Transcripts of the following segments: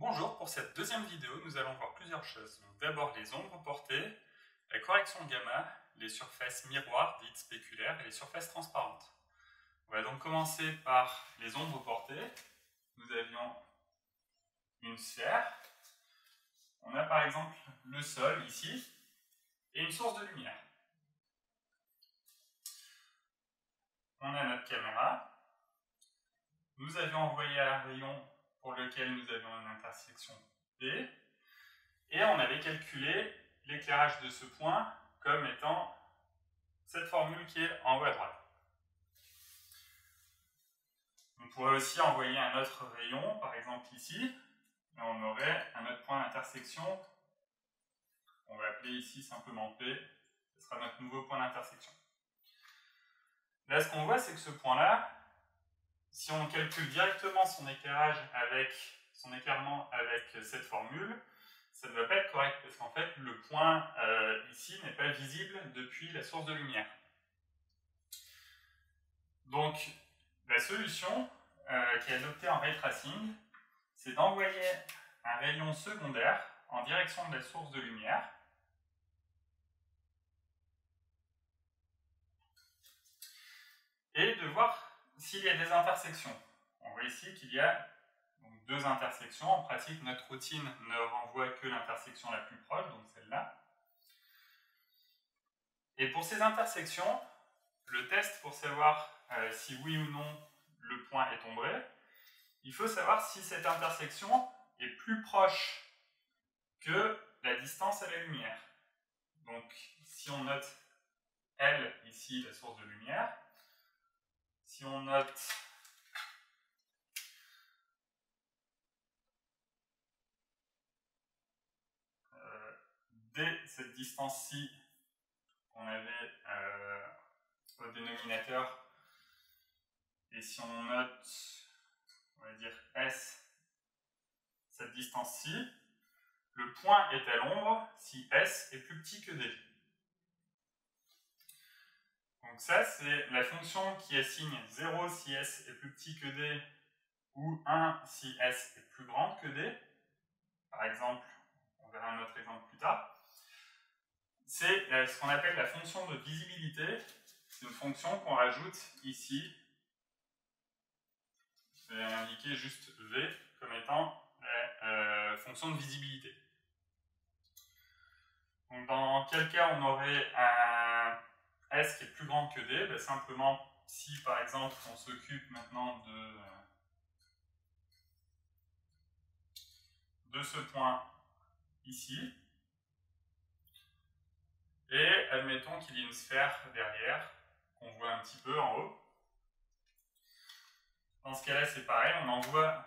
Bonjour, pour cette deuxième vidéo, nous allons voir plusieurs choses. D'abord les ombres portées, la correction gamma, les surfaces miroirs dites spéculaires et les surfaces transparentes. On va donc commencer par les ombres portées. Nous avions une sphère. On a par exemple le sol ici et une source de lumière. On a notre caméra. Nous avions envoyé un rayon pour lequel nous avions une intersection P, et on avait calculé l'éclairage de ce point comme étant cette formule qui est en haut à droite. On pourrait aussi envoyer un autre rayon, par exemple ici, et on aurait un autre point d'intersection, on va appeler ici simplement P, ce sera notre nouveau point d'intersection. Là, ce qu'on voit, c'est que ce point-là, si on calcule directement son éclairement avec cette formule, ça ne va pas être correct, parce qu'en fait, le point ici n'est pas visible depuis la source de lumière. Donc, la solution qui est adoptée en ray tracing, c'est d'envoyer un rayon secondaire en direction de la source de lumière, et de voir s'il y a des intersections. On voit ici qu'il y a donc deux intersections. En pratique, notre routine ne renvoie que l'intersection la plus proche, donc celle-là. Et pour ces intersections, le test pour savoir si oui ou non le point est ombré, il faut savoir si cette intersection est plus proche que la distance à la lumière. Donc, si on note L, ici, la source de lumière, si on note D, cette distance-ci qu'on avait au dénominateur, et si on note, on va dire S, cette distance-ci, le point est à l'ombre si S est plus petit que D. Donc ça, c'est la fonction qui assigne 0 si S est plus petit que D, ou 1 si S est plus grande que D. Par exemple, on verra un autre exemple plus tard. C'est ce qu'on appelle la fonction de visibilité. C'est une fonction qu'on rajoute ici. Je vais indiquer juste V comme étant la fonction de visibilité. Donc dans quel cas on aurait un S qui est plus grand que D? Ben simplement, si par exemple on s'occupe maintenant de ce point ici, et admettons qu'il y ait une sphère derrière, qu'on voit un petit peu en haut. Dans ce cas-là, c'est pareil, on envoie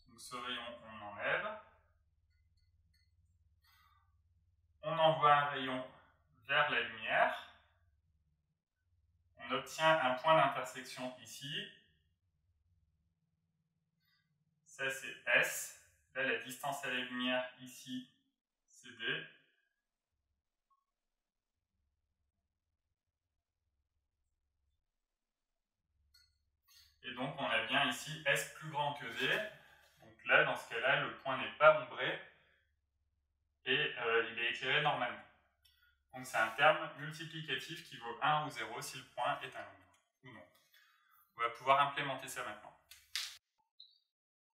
donc ce rayon, on enlève. On envoie un rayon vers la lumière. On obtient un point d'intersection ici. Ça, c'est S. Là, la distance à la lumière ici, c'est D. Et donc, on a bien ici S plus grand que D. Donc là, dans ce cas-là, le point n'est pas ombré et il est éclairé normalement. Donc c'est un terme multiplicatif qui vaut 1 ou 0 si le point est un nombre ou non. On va pouvoir implémenter ça maintenant.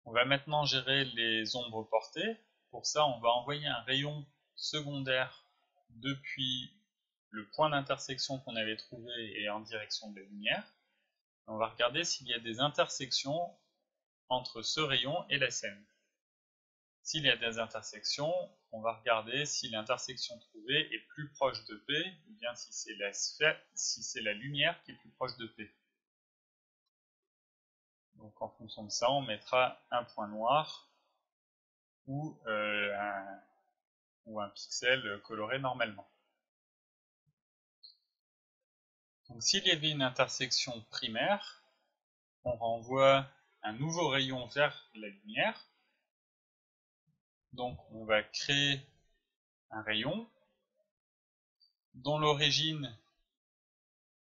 On va maintenant gérer les ombres portées. Pour ça, on va envoyer un rayon secondaire depuis le point d'intersection qu'on avait trouvé et en direction de la lumière. On va regarder s'il y a des intersections entre ce rayon et la scène. S'il y a des intersections, on va regarder si l'intersection trouvée est plus proche de P, ou bien si c'est la sphère, si c'est la lumière qui est plus proche de P. Donc en fonction de ça, on mettra un point noir ou un pixel coloré normalement. Donc s'il y avait une intersection primaire, on renvoie un nouveau rayon vers la lumière. Donc on va créer un rayon dont l'origine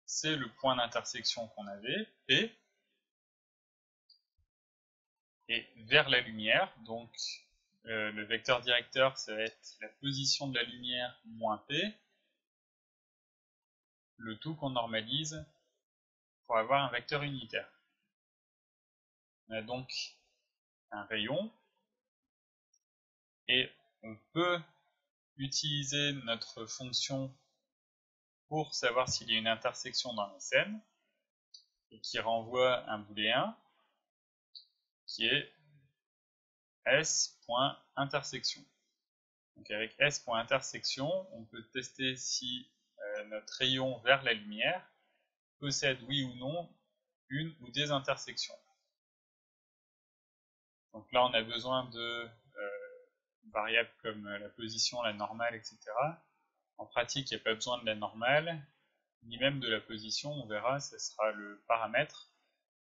c'est le point d'intersection qu'on avait, P, et vers la lumière, donc le vecteur directeur, ça va être la position de la lumière moins P, le tout qu'on normalise pour avoir un vecteur unitaire. On a donc un rayon, et on peut utiliser notre fonction pour savoir s'il y a une intersection dans la scène, et qui renvoie un booléen qui est s.intersection. Donc avec s.intersection, on peut tester si notre rayon vers la lumière possède oui ou non une ou des intersections. Donc là on a besoin de variables comme la position, la normale, etc. En pratique, il n'y a pas besoin de la normale, ni même de la position, on verra, ce sera le paramètre.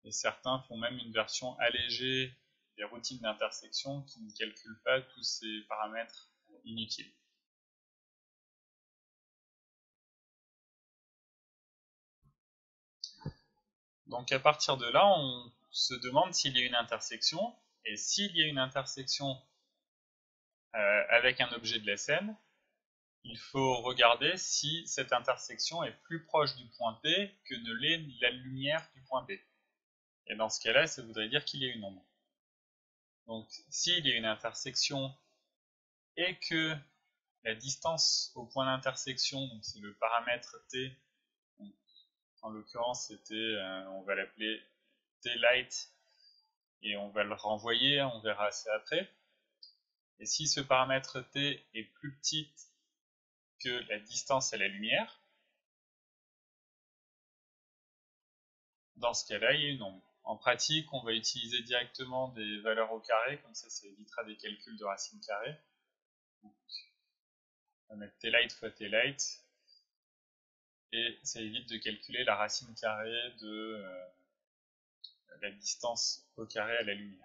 Et certains font même une version allégée des routines d'intersection qui ne calculent pas tous ces paramètres inutiles. Donc à partir de là, on se demande s'il y a une intersection, et s'il y a une intersection avec un objet de la scène, il faut regarder si cette intersection est plus proche du point P que ne l'est la lumière du point P. Et dans ce cas-là, ça voudrait dire qu'il y a une ombre. Donc s'il y a une intersection et que la distance au point d'intersection, donc c'est le paramètre T, donc en l'occurrence c'était, on va l'appeler T-light, et on va le renvoyer, on verra ça après. Et si ce paramètre T est plus petit que la distance à la lumière, dans ce cas-là, il y a une ombre. En pratique, on va utiliser directement des valeurs au carré, comme ça évitera des calculs de racine carrée. Donc, on va mettre T-light fois T-light, et ça évite de calculer la racine carrée de la distance au carré à la lumière.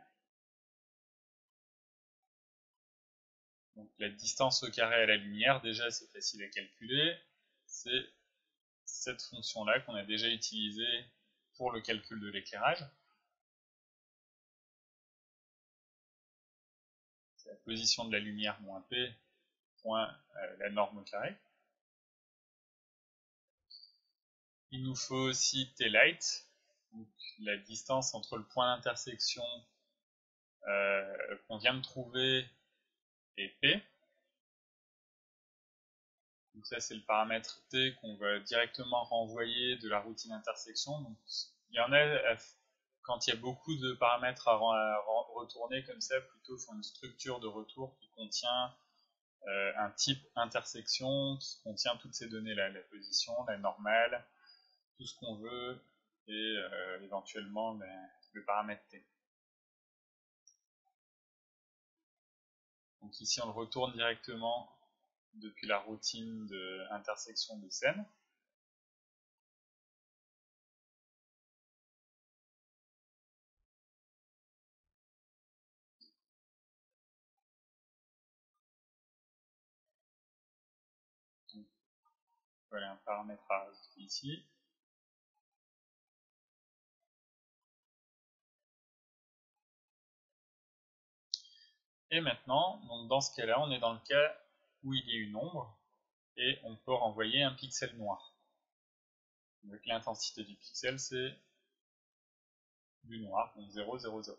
Donc la distance au carré à la lumière, déjà c'est facile à calculer, c'est cette fonction-là qu'on a déjà utilisée pour le calcul de l'éclairage. C'est la position de la lumière moins P point la norme au carré. Il nous faut aussi T-light, donc la distance entre le point d'intersection qu'on vient de trouver et P. Donc ça c'est le paramètre T qu'on va directement renvoyer de la routine intersection. Donc, il y en a, quand il y a beaucoup de paramètres à retourner comme ça, plutôt font une structure de retour qui contient un type intersection, qui contient toutes ces données-là, la position, la normale, tout ce qu'on veut, et éventuellement le paramètre T. Donc ici on le retourne directement depuis la routine d'intersection de scène. Donc, voilà un paramètre à rajouter ici. Et maintenant, donc dans ce cas-là, on est dans le cas où il y a une ombre, et on peut renvoyer un pixel noir. Donc l'intensité du pixel, c'est du noir, donc 0, 0, 0.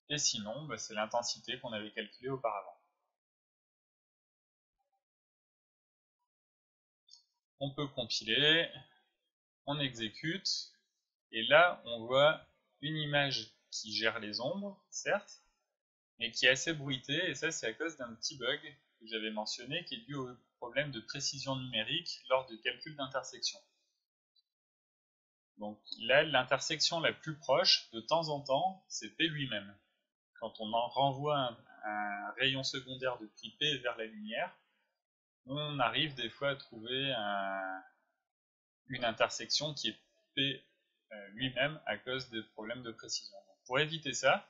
Et sinon, c'est l'intensité qu'on avait calculée auparavant. On peut compiler, on exécute, et là, on voit une image qui gère les ombres, certes, mais qui est assez bruitée, et ça, c'est à cause d'un petit bug que j'avais mentionné, qui est dû au problème de précision numérique lors du calcul d'intersection. Donc là, l'intersection la plus proche, de temps en temps, c'est P lui-même. Quand on en renvoie un rayon secondaire depuis P vers la lumière, on arrive des fois à trouver une intersection qui est P lui-même à cause des problèmes de précision. Donc, pour éviter ça,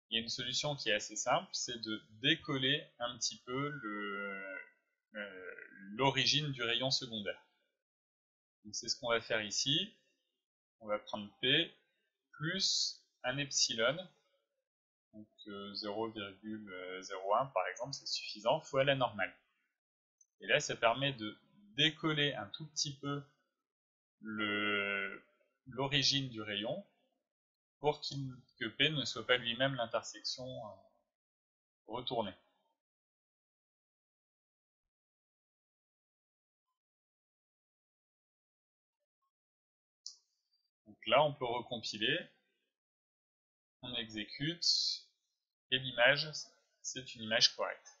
il y a une solution qui est assez simple, c'est de décoller un petit peu l'origine du rayon secondaire. Donc c'est ce qu'on va faire ici. On va prendre P plus un epsilon, donc 0,01 par exemple, c'est suffisant, fois la normale. Et là, ça permet de décoller un tout petit peu l'origine du rayon pour que P ne soit pas lui-même l'intersection retournée. Donc là, on peut recompiler, on exécute, et l'image, c'est une image correcte.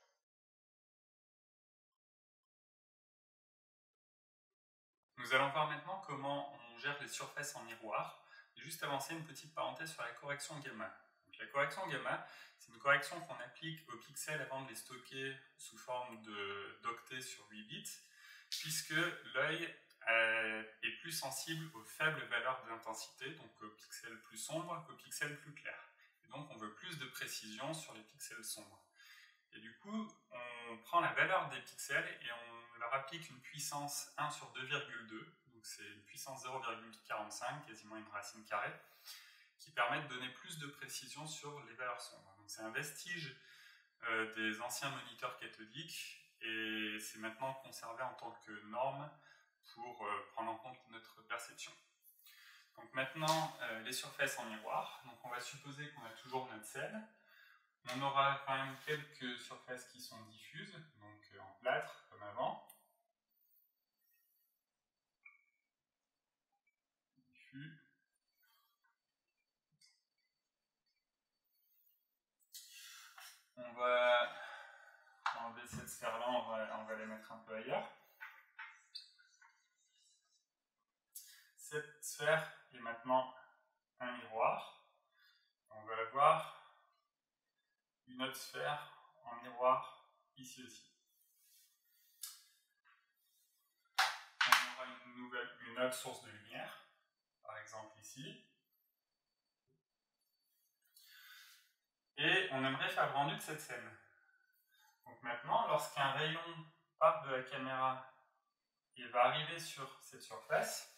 Nous allons voir maintenant comment on gère les surfaces en miroir. Et juste avancer une petite parenthèse sur la correction gamma. Donc, la correction gamma, c'est une correction qu'on applique aux pixels avant de les stocker sous forme d'octets sur 8 bits, puisque l'œil est plus sensible aux faibles valeurs d'intensité, donc aux pixels plus sombres qu'aux pixels plus clairs. Et donc on veut plus de précision sur les pixels sombres. Et du coup, on prend la valeur des pixels et on leur applique une puissance 1 sur 2,2, donc c'est une puissance 0,45, quasiment une racine carrée, qui permet de donner plus de précision sur les valeurs sombres. Donc c'est un vestige des anciens moniteurs cathodiques et c'est maintenant conservé en tant que norme pour prendre en compte notre perception. Donc maintenant, les surfaces en miroir. Donc on va supposer qu'on a toujours notre sel. On aura quand même quelques surfaces qui sont diffuses, donc en plâtre comme avant. Diffus. On va enlever cette sphère-là, on va la mettre un peu ailleurs. Cette sphère est maintenant un miroir. On va avoir une autre sphère en miroir ici aussi. On aura une autre source de lumière, par exemple ici. Et on aimerait faire le rendu de cette scène. Donc maintenant, lorsqu'un rayon part de la caméra et va arriver sur cette surface,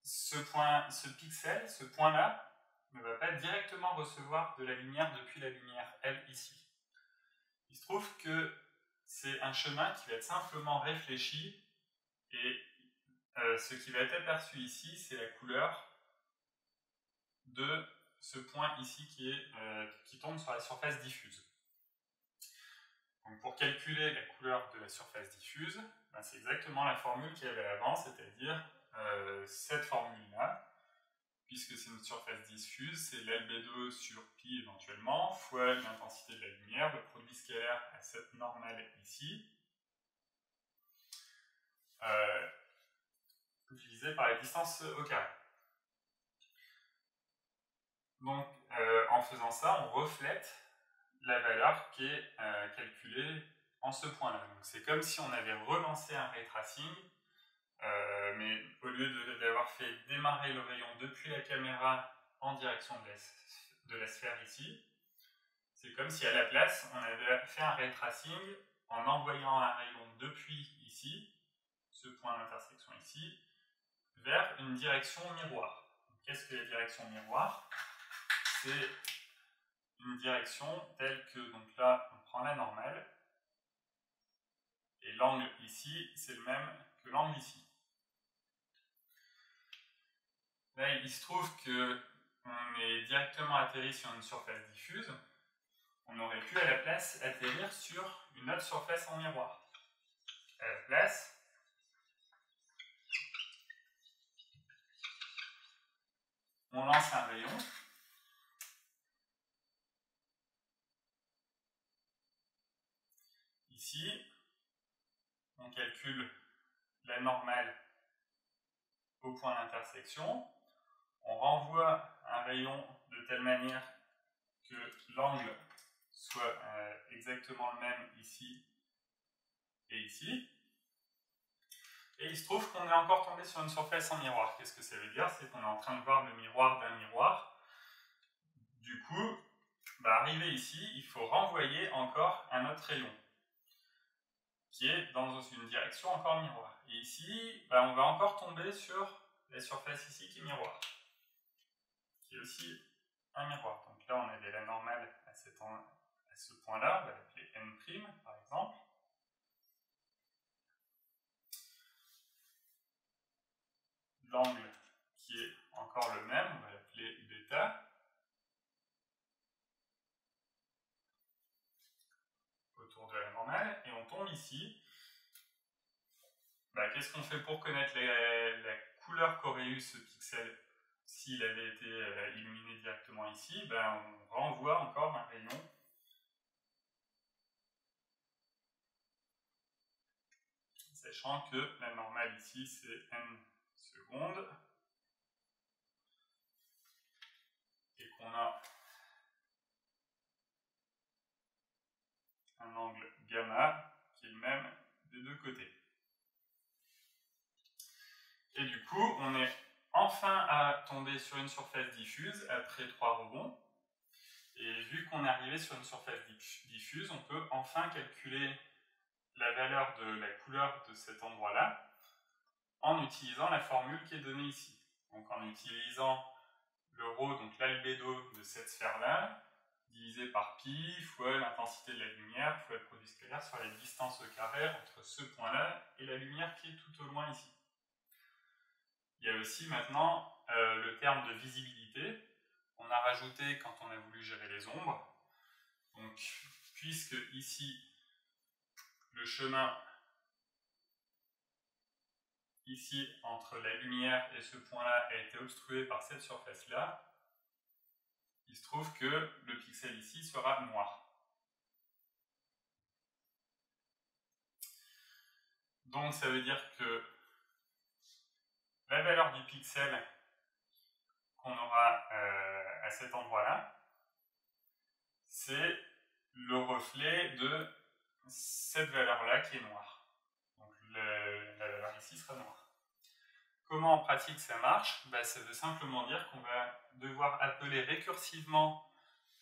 ce pixel, ce point-là, ne va pas directement recevoir de la lumière depuis la lumière, elle, ici. Il se trouve que c'est un chemin qui va être simplement réfléchi et ce qui va être aperçu ici, c'est la couleur de ce point ici qui tombe sur la surface diffuse. Donc pour calculer la couleur de la surface diffuse, ben c'est exactement la formule qu'il y avait avant, c'est-à-dire cette formule-là, puisque c'est une surface diffuse, c'est l'albédo sur pi éventuellement, fois l'intensité de la lumière, le produit scalaire à cette normale ici, divisé par la distance au carré. Donc en faisant ça, on reflète la valeur qui est calculée en ce point-là. Donc c'est comme si on avait relancé un ray tracing, mais au lieu d'avoir fait démarrer le rayon depuis la caméra en direction de la sphère ici, c'est comme si à la place on avait fait un ray tracing en envoyant un rayon depuis ici, ce point d'intersection ici, vers une direction miroir. Qu'est-ce que la direction miroir? C'est une direction telle que, donc là, on prend la normale, et l'angle ici, c'est le même que l'angle ici. Là, il se trouve qu'on est directement atterri sur une surface diffuse. On aurait pu, à la place, atterrir sur une autre surface en miroir. À la place, on lance un rayon. Ici, on calcule la normale au point d'intersection. On renvoie un rayon de telle manière que l'angle soit exactement le même ici et ici. Et il se trouve qu'on est encore tombé sur une surface en miroir. Qu'est-ce que ça veut dire? C'est qu'on est en train de voir le miroir d'un miroir. Du coup, arrivé ici, il faut renvoyer encore un autre rayon qui est dans une direction encore miroir. Et ici, on va encore tomber sur la surface ici qui est miroir, qui est aussi un miroir. Donc là, on avait la normale à ce point-là, on va l'appeler N', par exemple. L'angle qui est encore le même, on va l'appeler bêta. Autour de la normale, et on tombe ici. Qu'est-ce qu'on fait pour connaître la couleur qu'aurait eu ce pixel s'il avait été illuminé directement ici? On renvoie encore un rayon sachant que la normale ici c'est n secondes et qu'on a un angle gamma qui est le même des deux côtés. Et du coup, on est enfin à tomber sur une surface diffuse après 3 rebonds. Et vu qu'on est arrivé sur une surface diffuse, on peut enfin calculer la valeur de la couleur de cet endroit-là en utilisant la formule qui est donnée ici. Donc en utilisant le ρ, donc l'albédo de cette sphère-là, divisé par pi fois l'intensité de la lumière fois le produit scalaire sur la distance au carré entre ce point-là et la lumière qui est tout au loin ici. Il y a aussi maintenant le terme de visibilité qu'on a rajouté quand on a voulu gérer les ombres. Donc, puisque ici, le chemin ici entre la lumière et ce point-là a été obstrué par cette surface-là, il se trouve que le pixel ici sera noir. Donc ça veut dire que la valeur du pixel qu'on aura à cet endroit-là, c'est le reflet de cette valeur-là qui est noire. Donc la valeur ici sera noire. Comment en pratique ça marche? Ça veut simplement dire qu'on va devoir appeler récursivement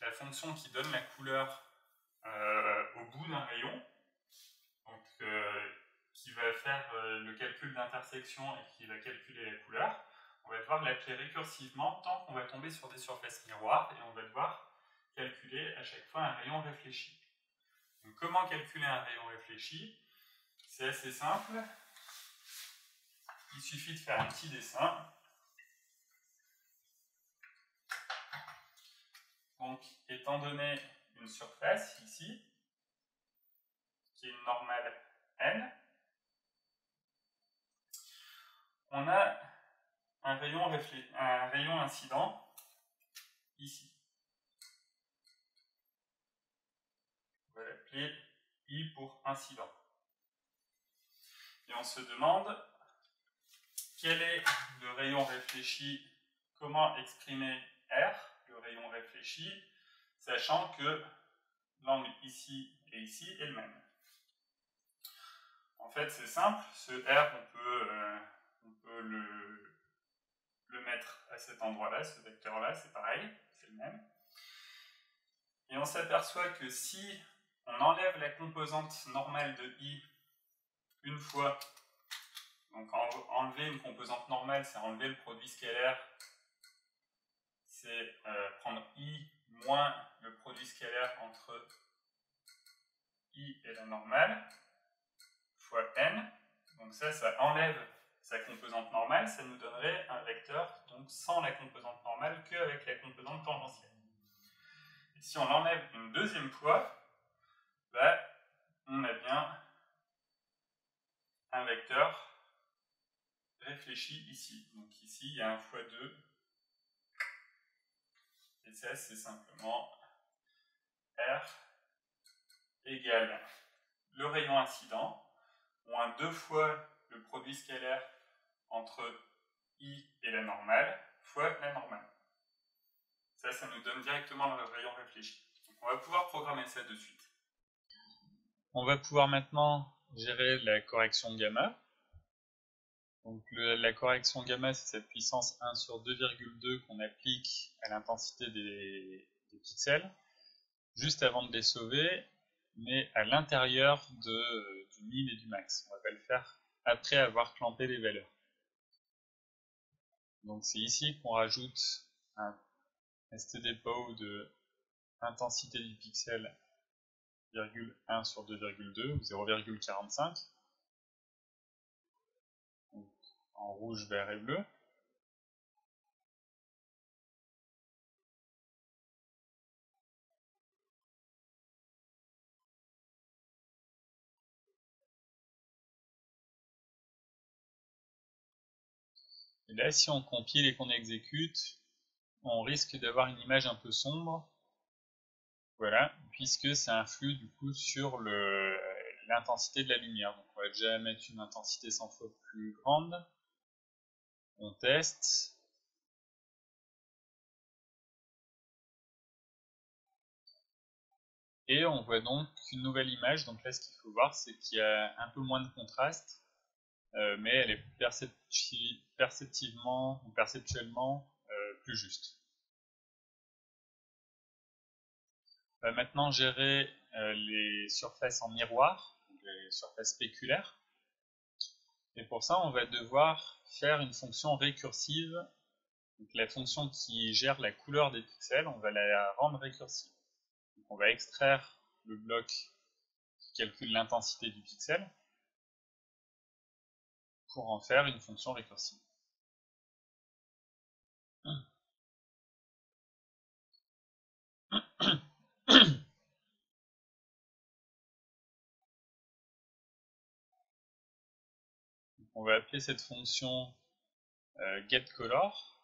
la fonction qui donne la couleur au bout d'un rayon, donc qui va faire le calcul d'intersection et qui va calculer la couleur. On va devoir l'appeler récursivement tant qu'on va tomber sur des surfaces miroirs et on va devoir calculer à chaque fois un rayon réfléchi. Donc, comment calculer un rayon réfléchi? C'est assez simple. Il suffit de faire un petit dessin. Donc, étant donné une surface ici, qui est une normale n, on a un rayon incident ici. On va l'appeler I pour incident. Et on se demande quel est le rayon réfléchi, comment exprimer R, le rayon réfléchi, sachant que l'angle ici et ici est le même. En fait, c'est simple, ce R, on peut le mettre à cet endroit-là, ce vecteur-là, c'est pareil, c'est le même. Et on s'aperçoit que si on enlève la composante normale de I une fois, donc enlever une composante normale, c'est enlever le produit scalaire, c'est prendre I moins le produit scalaire entre I et la normale, fois n. Donc ça enlève sa composante normale, ça nous donnerait un vecteur donc sans la composante normale qu'avec la composante tangentielle. Et si on l'enlève une deuxième fois, on a bien un vecteur réfléchi ici. Donc ici, il y a un x2. Et ça, c'est simplement R égale le rayon incident, moins 2 fois le produit scalaire entre I et la normale, fois la normale. Ça nous donne directement le rayon réfléchi. Donc on va pouvoir programmer ça de suite. On va pouvoir maintenant gérer la correction gamma. Donc la correction gamma, c'est cette puissance 1 sur 2,2 qu'on applique à l'intensité des pixels, juste avant de les sauver, mais à l'intérieur du min et du max. On va pas le faire après avoir clampé les valeurs. Donc c'est ici qu'on rajoute un stdPow de intensité du pixel 1 sur 2,2 ou 0,45 en rouge, vert et bleu. Et là, si on compile et qu'on exécute, on risque d'avoir une image un peu sombre. Voilà, puisque ça influe du coup sur l'intensité de la lumière. Donc on va déjà mettre une intensité 100 fois plus grande. On teste. Et on voit donc une nouvelle image. Donc là, ce qu'il faut voir, c'est qu'il y a un peu moins de contraste, mais elle est perceptivement ou perceptuellement plus juste. On va maintenant gérer les surfaces en miroir, les surfaces spéculaires. Et pour ça, on va devoir faire une fonction récursive. Donc la fonction qui gère la couleur des pixels, on va la rendre récursive. Donc on va extraire le bloc qui calcule l'intensité du pixel pour en faire une fonction récursive. On va appeler cette fonction getColor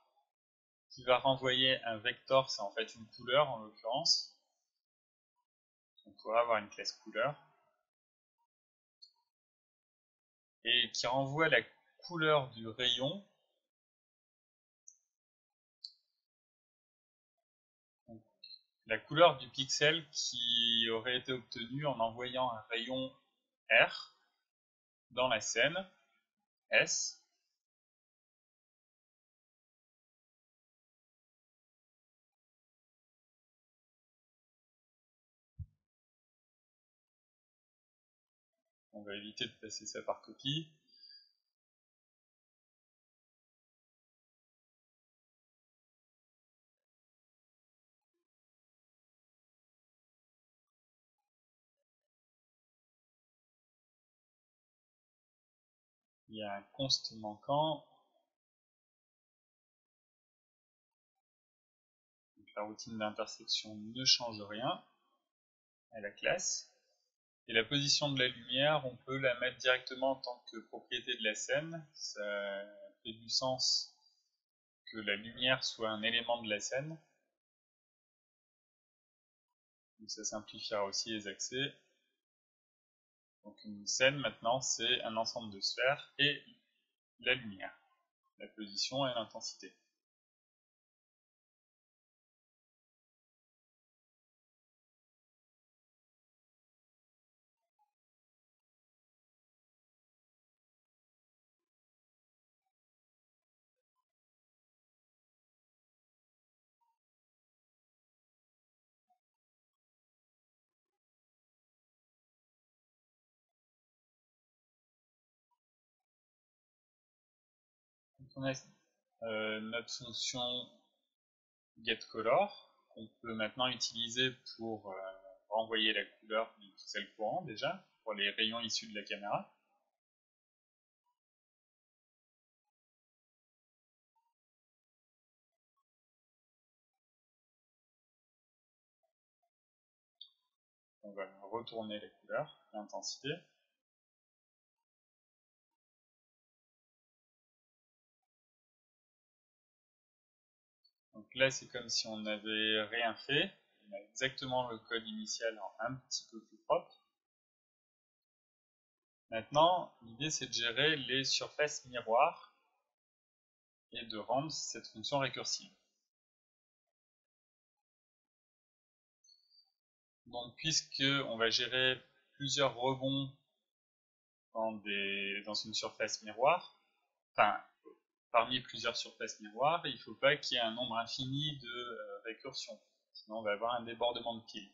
qui va renvoyer un vecteur, c'est en fait une couleur en l'occurrence. On pourra avoir une classe couleur et qui renvoie la couleur du rayon. Donc, la couleur du pixel qui aurait été obtenue en envoyant un rayon R dans la scène S. On va éviter de passer ça par copie. Il y a un const manquant. Donc la routine d'intersection ne change rien à la classe. Et la position de la lumière, on peut la mettre directement en tant que propriété de la scène. Ça fait du sens que la lumière soit un élément de la scène. Donc ça simplifiera aussi les accès. Donc une scène maintenant c'est un ensemble de sphères et la lumière, la position et l'intensité. Donc on a notre fonction getColor qu'on peut maintenant utiliser pour renvoyer la couleur du pixel courant déjà pour les rayons issus de la caméra. On va retourner la couleur, l'intensité. Donc là c'est comme si on n'avait rien fait. On a exactement le code initial en un petit peu plus propre. Maintenant, l'idée c'est de gérer les surfaces miroirs et de rendre cette fonction récursive. Donc puisque on va gérer plusieurs rebonds dans une surface miroir, enfin parmi plusieurs surfaces miroirs, il ne faut pas qu'il y ait un nombre infini de récursions, sinon on va avoir un débordement de pile.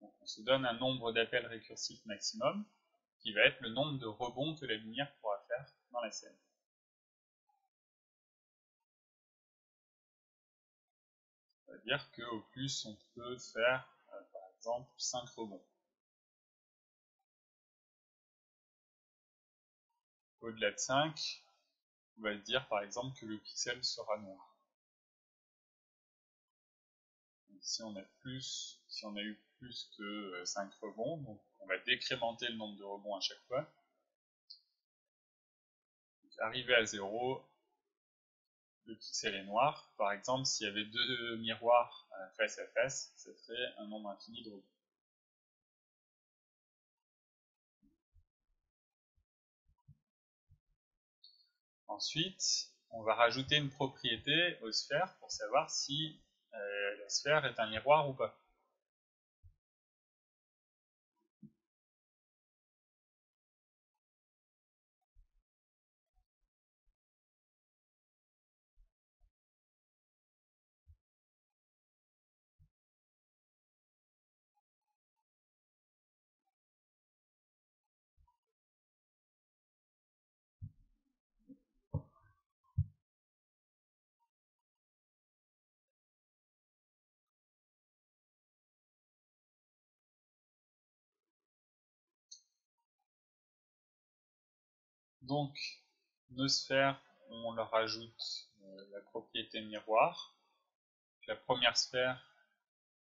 Donc on se donne un nombre d'appels récursifs maximum, qui va être le nombre de rebonds que la lumière pourra faire dans la scène. C'est-à-dire qu'au plus, on peut faire, par exemple, 5 rebonds. Au-delà de 5, on va se dire, par exemple, que le pixel sera noir. Donc, si on a eu plus que 5 rebonds, donc on va décrémenter le nombre de rebonds à chaque fois. Arrivé à 0, le pixel est noir. Par exemple, s'il y avait 2 miroirs face à face, ça ferait un nombre infini de rebonds. Ensuite, on va rajouter une propriété aux sphères pour savoir si la sphère est un miroir ou pas. Donc, nos sphères, on leur ajoute la propriété miroir. La première sphère,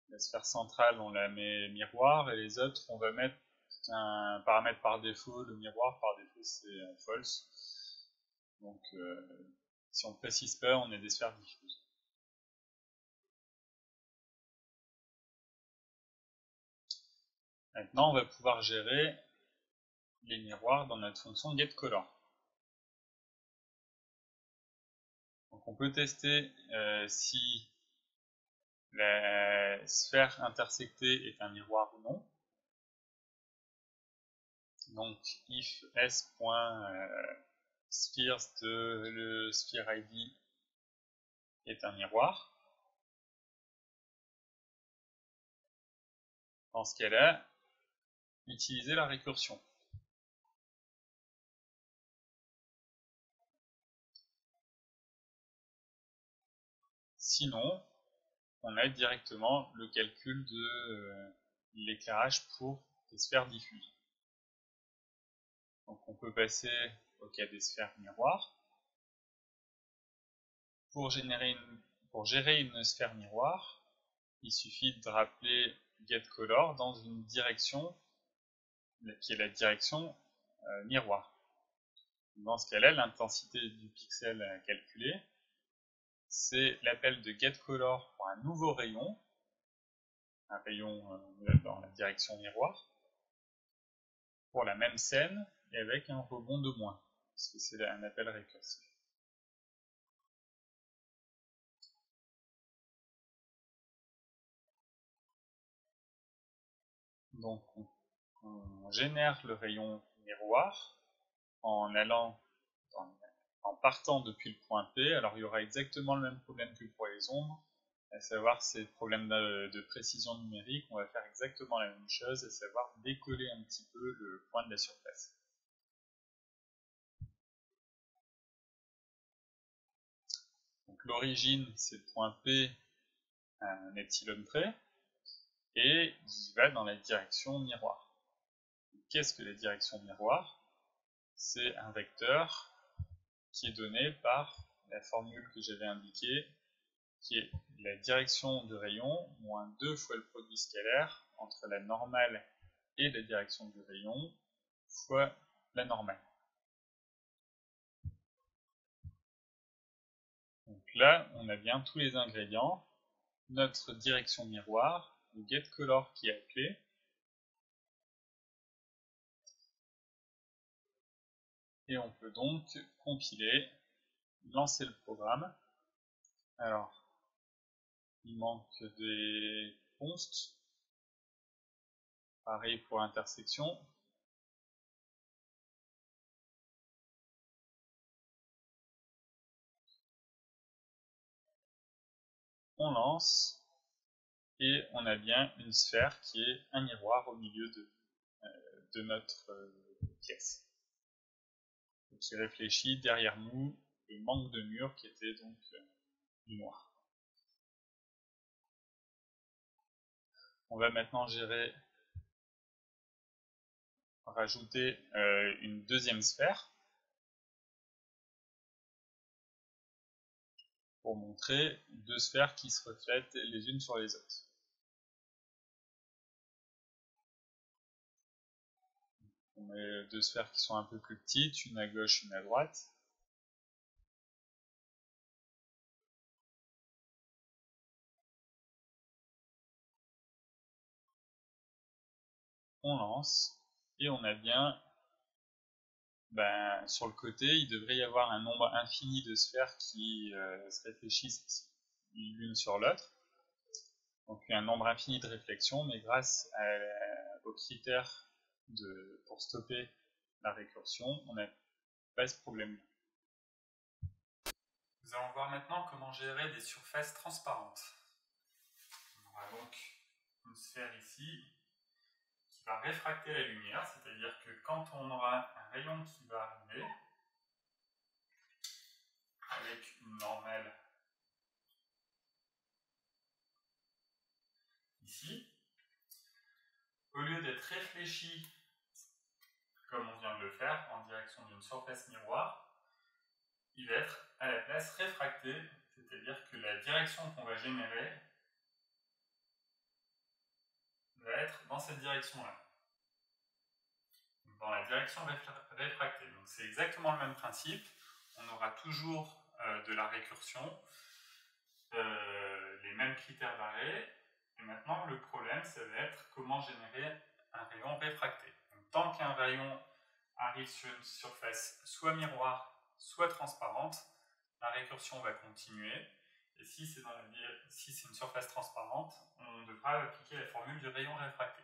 la sphère centrale, on la met miroir, et les autres, on va mettre un paramètre par défaut. Le miroir, par défaut, c'est false. Donc, si on ne précise pas, on a des sphères diffuses. Maintenant, on va pouvoir gérer les miroirs dans notre fonction getColor. Donc, on peut tester si la sphère intersectée est un miroir ou non. Donc, if s.spheres de le sphere ID est un miroir, dans ce cas-là, utilisez la récursion. Sinon, on a directement le calcul de l'éclairage pour des sphères diffuses. Donc on peut passer au cas des sphères miroirs. Pour gérer une sphère miroir, il suffit de rappeler getColor dans une direction qui est la direction miroir. Dans ce cas-là, l'intensité du pixel à calculer, c'est l'appel de getColor pour un nouveau rayon, un rayon dans la direction miroir, pour la même scène et avec un rebond de moins, parce que c'est un appel récursif. Donc on génère le rayon miroir en partant depuis le point P. Alors il y aura exactement le même problème que pour les ombres, à savoir ces problèmes de précision numérique. On va faire exactement la même chose, à savoir décoller un petit peu le point de la surface. Donc l'origine, c'est le point P à un epsilon près, et il va dans la direction miroir. Qu'est-ce que la direction miroir? C'est un vecteur qui est donné par la formule que j'avais indiquée, qui est la direction de rayon moins 2 fois le produit scalaire entre la normale et la direction du rayon fois la normale. Donc là, on a bien tous les ingrédients, notre direction miroir, le getColor qui est appelé, et on peut donc compiler, lancer le programme. Alors, il manque des consts, pareil pour l'intersection. On lance, et on a bien une sphère qui est un miroir au milieu de notre pièce. Qui réfléchit derrière nous le manque de mur qui était donc du noir. On va maintenant rajouter une deuxième sphère pour montrer deux sphères qui se reflètent les unes sur les autres. On met deux sphères qui sont un peu plus petites, une à gauche, une à droite. On lance, et on a bien, sur le côté, il devrait y avoir un nombre infini de sphères qui se réfléchissent l'une sur l'autre. Donc un nombre infini de réflexions, mais grâce aux critères pour stopper la récursion, on n'a pas ce problème-là. Nous allons voir maintenant comment gérer des surfaces transparentes. On aura donc une sphère ici qui va réfracter la lumière, c'est-à-dire que quand on aura un rayon qui va arriver, avec une normale ici, au lieu d'être réfléchi, comme on vient de le faire, en direction d'une surface miroir, il va être à la place réfracté, c'est-à-dire que la direction qu'on va générer va être dans cette direction-là, dans la direction réfractée. Donc c'est exactement le même principe, on aura toujours de la récursion, les mêmes critères d'arrêt, et maintenant le problème ça va être comment générer un rayon réfracté. Donc, tant qu'un rayon arrive sur une surface soit miroir, soit transparente, la récursion va continuer, et si c'est une surface transparente, on devra appliquer la formule du rayon réfracté.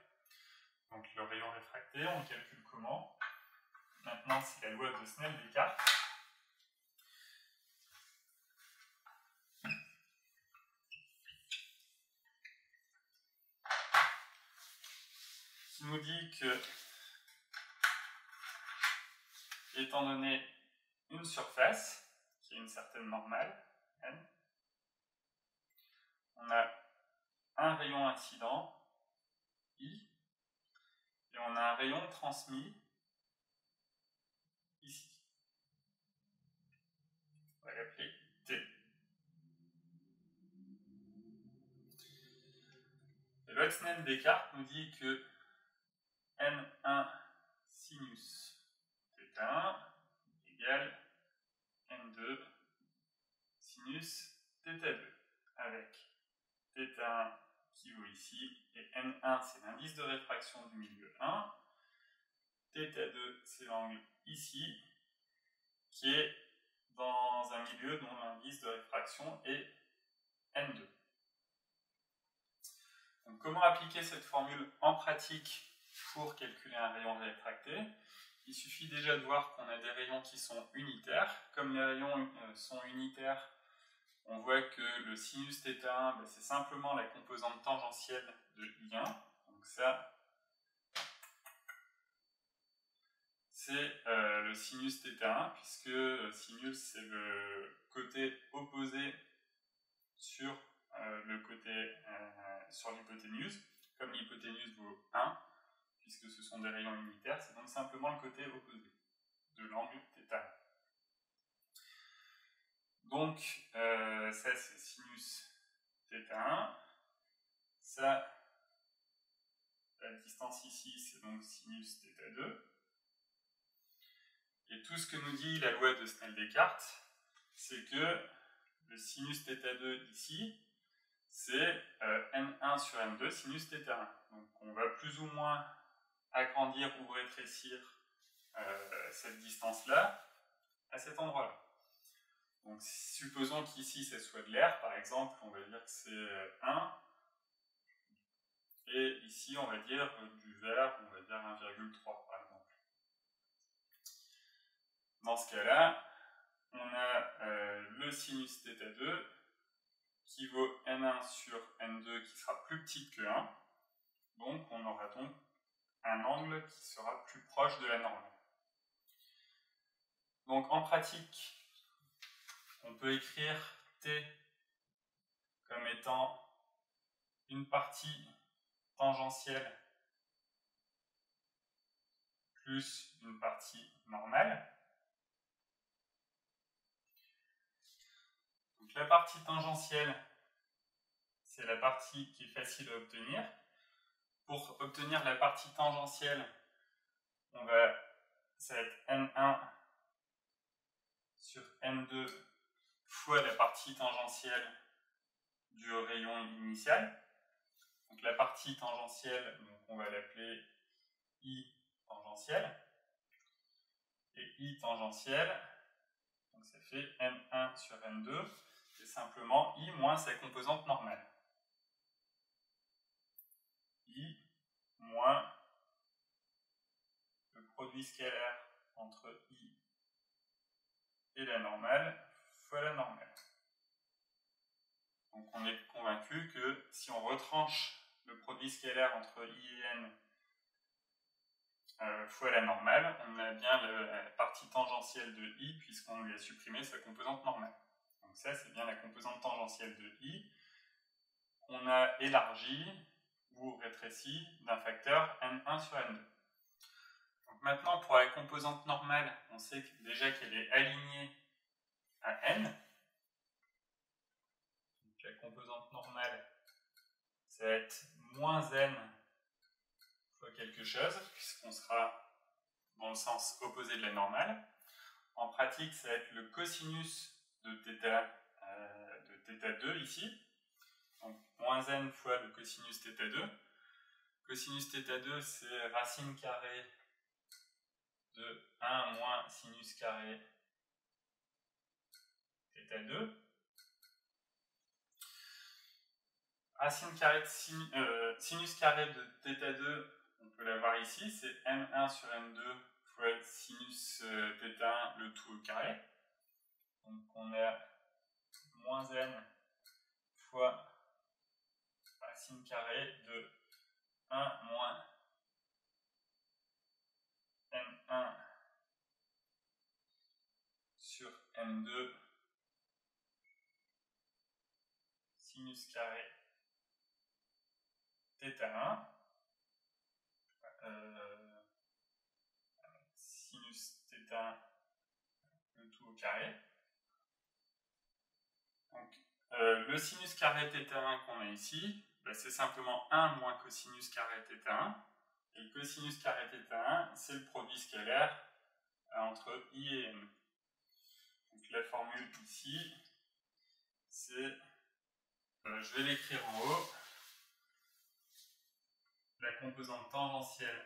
Donc le rayon réfracté, on le calcule comment? Maintenant, c'est la loi de Snell-Descartes. Qui nous dit que, étant donné une surface, qui est une certaine normale, n, on a un rayon incident, I, et on a un rayon transmis, ici. On va l'appeler T. La loi de Snell-Descartes nous dit que N1 sinus θ1 égale N2 sinus θ2, avec θ1 qui vaut ici, et N1 c'est l'indice de réfraction du milieu 1, θ2 c'est l'angle ici, qui est dans un milieu dont l'indice de réfraction est N2. Donc, comment appliquer cette formule en pratique pour calculer un rayon réfracté? Il suffit déjà de voir qu'on a des rayons qui sont unitaires. Comme les rayons sont unitaires, on voit que le sinus θ1, c'est simplement la composante tangentielle de I1. Donc ça, c'est le sinus θ1, puisque sinus, c'est le côté opposé sur sur l'hypoténuse. Comme l'hypoténuse vaut 1, puisque ce sont des rayons unitaires, c'est donc simplement le côté opposé de l'angle θ1. Donc, ça c'est sinus θ1. Ça, la distance ici, c'est donc sinus θ2. Et tout ce que nous dit la loi de Snell-Descartes, c'est que le sinus θ2 ici, c'est N1 sur N2 sinus θ1. Donc on va plus ou moins agrandir ou rétrécir cette distance-là à cet endroit-là. Donc supposons qu'ici ça soit de l'air, par exemple, on va dire que c'est 1, et ici on va dire du verre, on va dire 1,3 par exemple. Dans ce cas-là, on a le sinus θ2 qui vaut N1 sur N2 qui sera plus petit que 1, donc on aura donc un angle qui sera plus proche de la normale. Donc en pratique, on peut écrire T comme étant une partie tangentielle plus une partie normale. Donc la partie tangentielle, c'est la partie qui est facile à obtenir. Pour obtenir la partie tangentielle, ça va être n1 sur n2 fois la partie tangentielle du rayon initial. Donc la partie tangentielle, donc on va l'appeler I tangentielle. Et I tangentielle, donc ça fait n1 sur n2, c'est simplement I moins sa composante normale. I moins le produit scalaire entre I et la normale fois la normale. Donc on est convaincu que si on retranche le produit scalaire entre I et N fois la normale, on a bien la partie tangentielle de I puisqu'on lui a supprimé sa composante normale. Donc ça, c'est bien la composante tangentielle de I qu'on a élargie ou rétrécie d'un facteur N1 sur N2. Donc maintenant, pour la composante normale, on sait déjà qu'elle est alignée à N. Donc la composante normale, ça va être moins N fois quelque chose, puisqu'on sera dans le sens opposé de la normale. En pratique, ça va être le cosinus de θ2 ici. Donc moins n fois le cosinus θ2. Cosinus θ2, c'est racine carrée de 1 moins sinus carré θ2. Racine carrée de sinus carré de θ2, on peut l'avoir ici, c'est n1 sur n2 fois sinus θ1, le tout au carré. Donc on a moins n fois racine carrée de 1 moins n1 sur n2 sinus carré θ1 sinus θ1 le tout au carré. Donc, le sinus carré θ1 qu'on a ici, c'est simplement 1 moins cosinus carré θ1. Et le cosinus carré θ1, c'est le produit scalaire entre I et N. Donc la formule ici, c'est, je vais l'écrire en haut, la composante tangentielle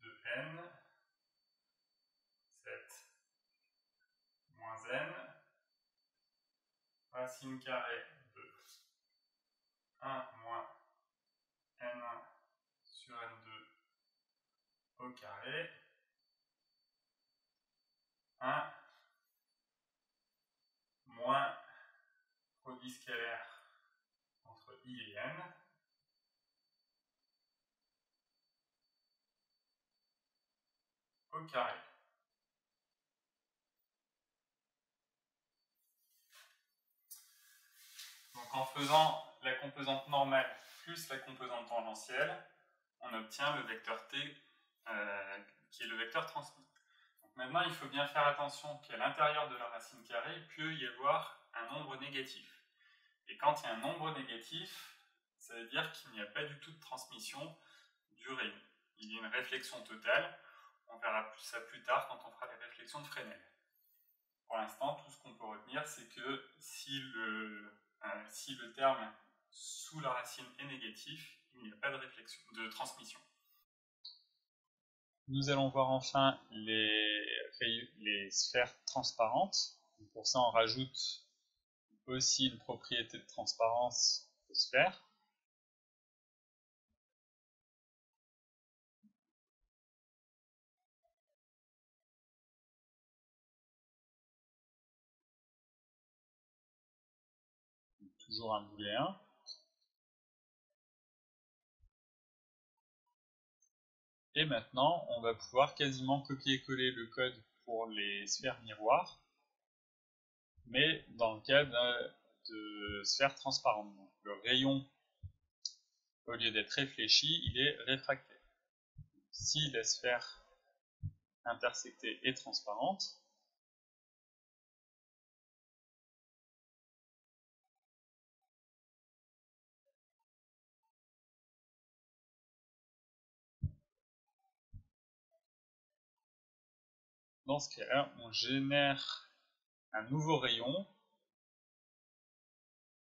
de N, c'est moins N, racine carrée de 1 moins N1 sur N2 au carré, 1 moins produit scalaire entre I et N, au carré. Donc en faisant la composante normale plus la composante tangentielle, on obtient le vecteur t qui est le vecteur transmis. Donc maintenant, il faut bien faire attention qu'à l'intérieur de la racine carrée, il peut y avoir un nombre négatif. Et quand il y a un nombre négatif, ça veut dire qu'il n'y a pas du tout de transmission du rayon. Il y a une réflexion totale. On verra ça plus tard quand on fera les réflexions de Fresnel. Pour l'instant, tout ce qu'on peut retenir, c'est que si le terme sous la racine est négatif, il n'y a pas de transmission. Nous allons voir enfin les sphères transparentes. Pour ça, on rajoute aussi une propriété de transparence aux sphères. Toujours un booléen. Et maintenant, on va pouvoir quasiment copier-coller le code pour les sphères miroirs, mais dans le cas de sphères transparentes. Donc, le rayon au lieu d'être réfléchi, il est réfracté. Si la sphère intersectée est transparente, dans ce cas-là, on génère un nouveau rayon.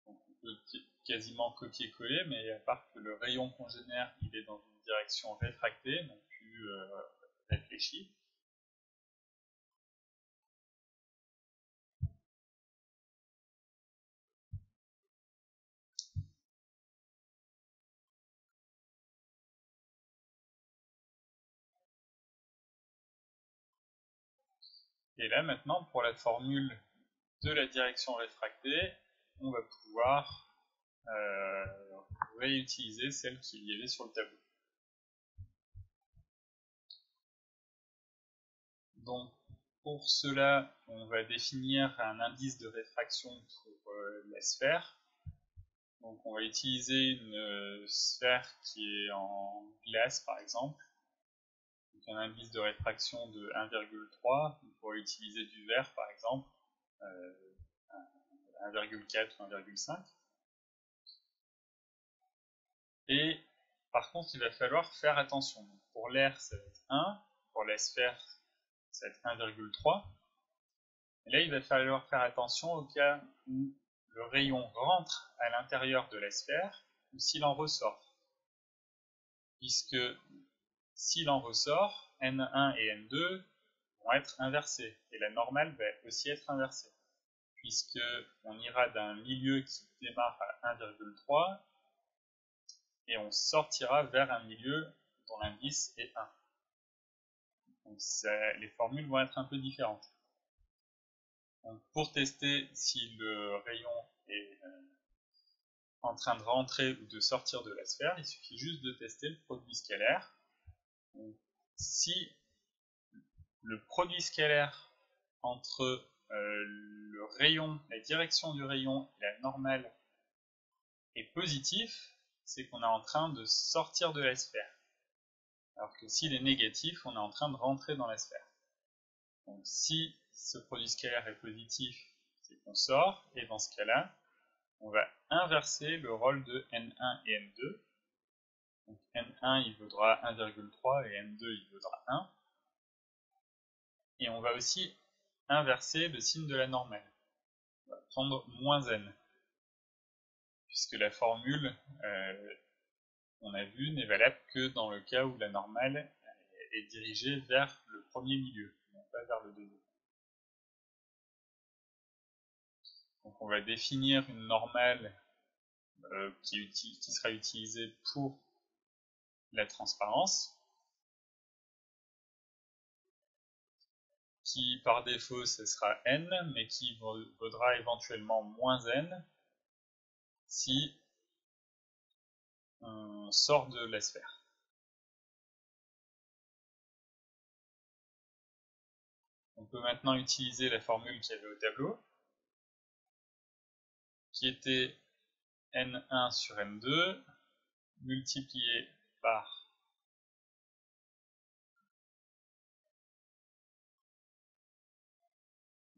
Donc on peut quasiment copier-coller, mais à part que le rayon qu'on génère, il est dans une direction réfractée, non plus réfléchie. Et là maintenant, pour la formule de la direction réfractée, on va pouvoir réutiliser celle qu'il y avait sur le tableau. Donc pour cela, on va définir un indice de réfraction pour la sphère. Donc on va utiliser une sphère qui est en glace par exemple. Donc un indice de réfraction de 1,3. On pourrait utiliser du verre par exemple, 1,4 ou 1,5. Et par contre, il va falloir faire attention. Donc, pour l'air, ça va être 1. Pour la sphère, ça va être 1,3. Et là, il va falloir faire attention au cas où le rayon rentre à l'intérieur de la sphère ou s'il en ressort. Puisque s'il en ressort, N1 et N2 vont être inversés. Et la normale va aussi être inversée. Puisque on ira d'un milieu qui démarre à 1,3 et on sortira vers un milieu dont l'indice est 1. Donc les formules vont être un peu différentes. Donc pour tester si le rayon est en train de rentrer ou de sortir de la sphère, il suffit juste de tester le produit scalaire. Donc, si le produit scalaire entre le rayon, la direction du rayon et la normale est positif, c'est qu'on est en train de sortir de la sphère. Alors que s'il est négatif, on est en train de rentrer dans la sphère. Donc si ce produit scalaire est positif, c'est qu'on sort, et dans ce cas-là, on va inverser le rôle de N1 et N2. Donc N1 il vaudra 1,3 et N2 il vaudra 1. Et on va aussi inverser le signe de la normale. On va prendre moins N. Puisque la formule, on a vu, n'est valable que dans le cas où la normale est dirigée vers le premier milieu, non pas vers le deuxième. Donc on va définir une normale qui sera utilisée pour la transparence, qui par défaut ce sera n, mais qui vaudra éventuellement moins n si on sort de la sphère. On peut maintenant utiliser la formule qu'il y avait au tableau, qui était n1 sur n2 multiplié par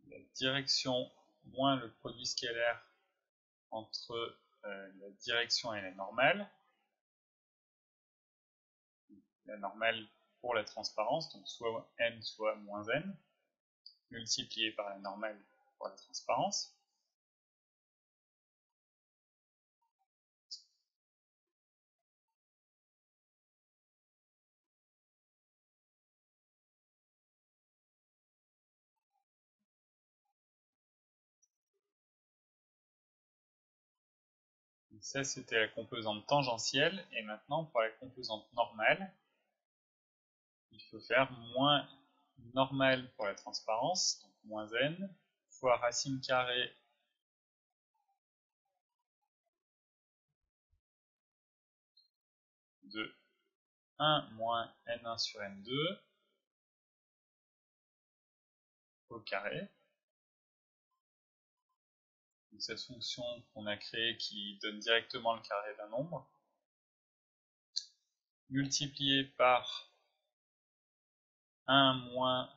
la direction moins le produit scalaire entre la direction et la normale. La normale pour la transparence, donc soit n soit moins n, multiplié par la normale pour la transparence. Donc ça c'était la composante tangentielle, et maintenant pour la composante normale, il faut faire moins normale pour la transparence, donc moins n, fois racine carrée de 1 moins n1 sur n2 au carré. Donc cette fonction qu'on a créée qui donne directement le carré d'un nombre. multiplié par 1 moins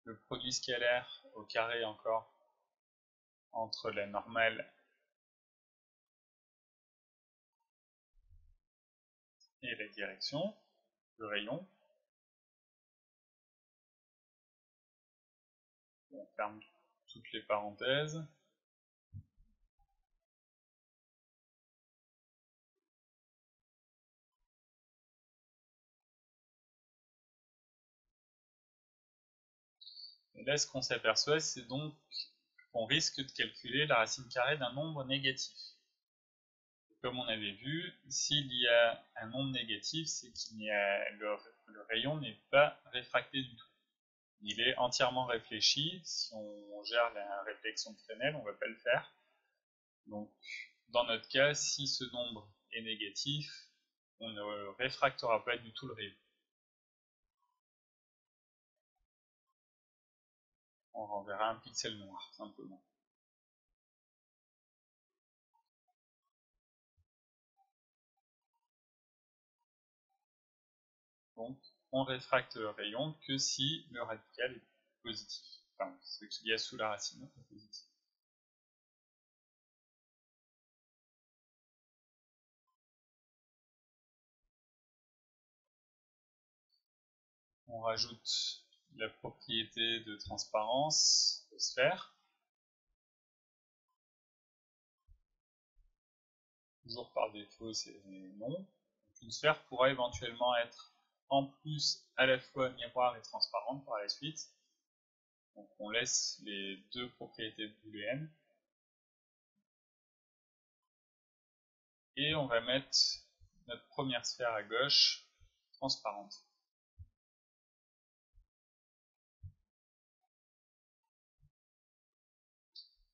le produit scalaire au carré encore entre la normale et la direction, le rayon. On ferme toutes les parenthèses. Et là, ce qu'on s'aperçoit, c'est donc qu'on risque de calculer la racine carrée d'un nombre négatif. Comme on avait vu, s'il y a un nombre négatif, c'est qu'il y a le rayon n'est pas réfracté du tout. Il est entièrement réfléchi. Si on gère la réflexion de Fresnel, on ne va pas le faire. Donc, dans notre cas, si ce nombre est négatif, on ne réfractera pas du tout le rayon. On renverra un pixel noir, simplement. Donc, on réfracte le rayon que si le radical est positif. Enfin, ce qu'il y a sous la racine est positif. On rajoute la propriété de transparence aux sphères. Toujours par défaut, c'est non. Donc, une sphère pourra éventuellement être en plus à la fois miroir et transparente par la suite. Donc on laisse les deux propriétés booléennes. Et on va mettre notre première sphère à gauche transparente.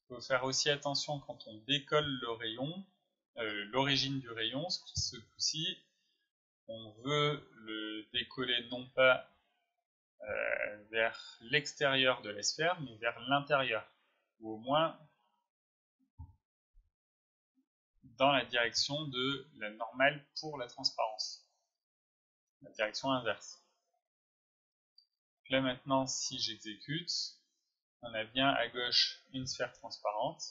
Il faut faire aussi attention quand on décolle le rayon, l'origine du rayon, ce coup-ci, on veut le décoller non pas vers l'extérieur de la sphère, mais vers l'intérieur, ou au moins dans la direction de la normale pour la transparence, la direction inverse. Donc là maintenant, si j'exécute, on a bien à gauche une sphère transparente,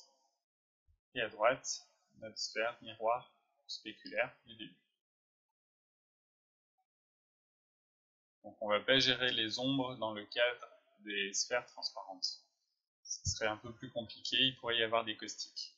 et à droite, notre sphère miroir spéculaire du début. Donc on ne va pas gérer les ombres dans le cadre des sphères transparentes. Ce serait un peu plus compliqué, il pourrait y avoir des caustiques.